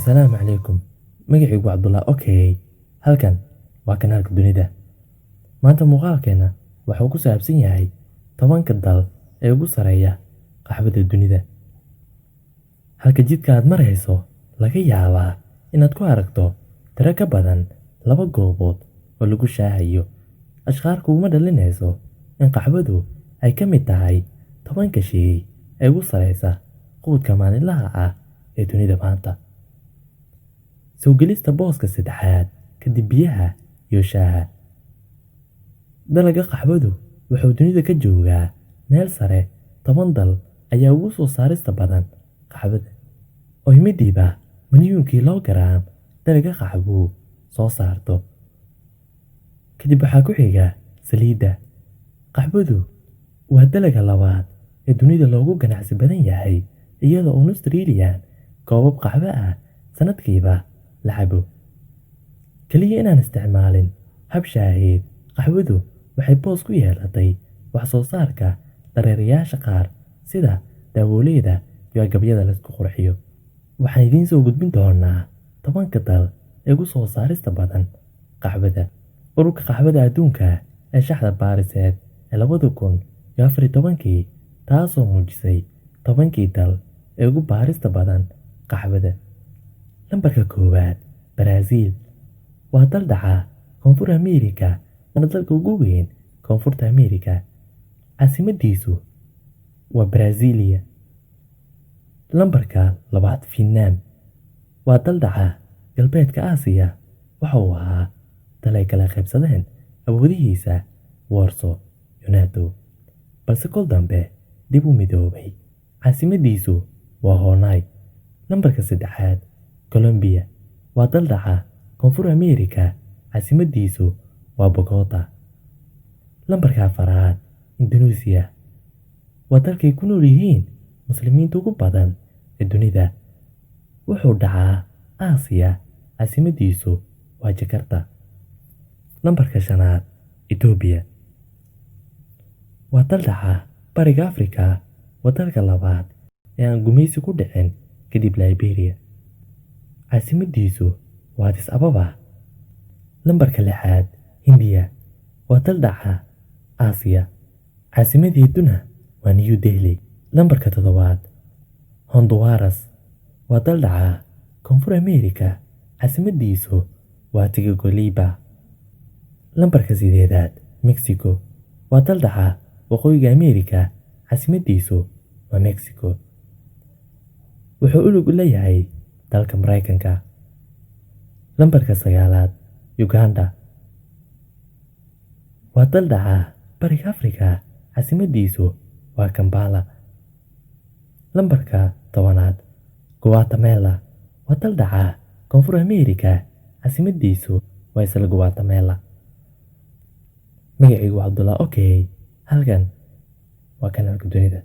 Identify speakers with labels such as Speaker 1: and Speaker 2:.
Speaker 1: Assalaamu calaykum. Magacaygu waa Cabdullah. Halkan waa kanaalka dunida. Maanta muuqaalkeena wuxuu ku saabsan yahay 10 dal ee ugu sareeya qaxwada dunida. Halka jidka aad marayso laga yaabaa inaad ku aragto tiro ka badan 2 goobood oo lagu shaahayo. Ashqaar kuma dhalinayso in qaxwadu ay ka mid tahay 10 shay ee ugu sareysa quudka maalinlaha ah ee dunida maanta. Soo gelista booska saddexaad kadib biyaha iyo shaaha. Dalagga qaxwadu wuxuu dunida ka joogaa meel sare. 10 dal ayaa ugu soo saarista badan qaxwada, oo midiiba milyuun kiiloogaram dalagga qaxwo soo saarto. Kadib waxaa ku xiga saliidda. Qaxwadu waa dalagga labaad ee dunida loogu ganacsi badan yahay, iyadoo Australia koobab qaxwo ah sanadkiiba la cabo. Kaliya inaan isticmaalin hab shaaheed, qaxwadu waxay boos ku yeelatay wax soo saarka dareerayaasha qaar sida daawooyinka iyo agabyada la isku qurxiyo. Waxaan idiin soo gudbin doonaa 10 dal ee ugu soo saarista badan qaxwada. Ururka qaxwada adduunka ee shaxda Baariseed ee 2014 taasoo muujisay 10 dal ee ugu baarista badan qaxwada. Lambarka 1 Brazil waa dal dhaca Koonfur Ameerika, waana dalka ugu weyn Koonfurta Ameerika. Caasimadiisu waa Brasilia. Lambarka 2 Vietnam waa dal dhaca galbeedka Aasiya. Waxa uu ahaa dal ay kala qaybsadeen awoodihiisa Warsaw iyo NATO, balse kol dambe dib u midoobay. Caasimadiisu waa Hanoi. Lambarka 3 Colombia waa dal dhaca Koonfur Ameerika. Caasimadiisu waa Bogota. Lambarka 4 Indonesia waa dalkay ku nool yihiin muslimiinta ugu badan ee dunida. Wuxuu dhacaa Aasiya. Caasimadiisu waa Jakarta. Lambarka 5 Ethiopia waa dal dhaca Bariga Afrika. Waa dalka labaad ee aan gumaysi ku dhicin kadib Liberia. Caasimadiisu waa Addis Ababa. Lambarka 6 Hindiya waa dal dhaca Aasiya. Caasimadeeduna waa New Delhi. Lambarka 7 Honduras waa dal dhaca Koonfur Ameerika. Caasimadiisu waa Tegucigalpa. Lambarka 8 Mexico waa dal dhaca Waqooyiga Ameerika. Caasimadiisu waa Mexico. Wuxuu u lug leeyahay dalka Mareykanka. Lambarka 9 Uganda waa dal dhaca Bariga Afrika. Caasimadiisu waa Kampala. Lambarka 10 Guatemala waa dal dhaca Koonfur Ameerika. Caasimadiisu waa isla Guatemala. Magacaygu waa Cabdullah. Halkan waa kanaalka dunida.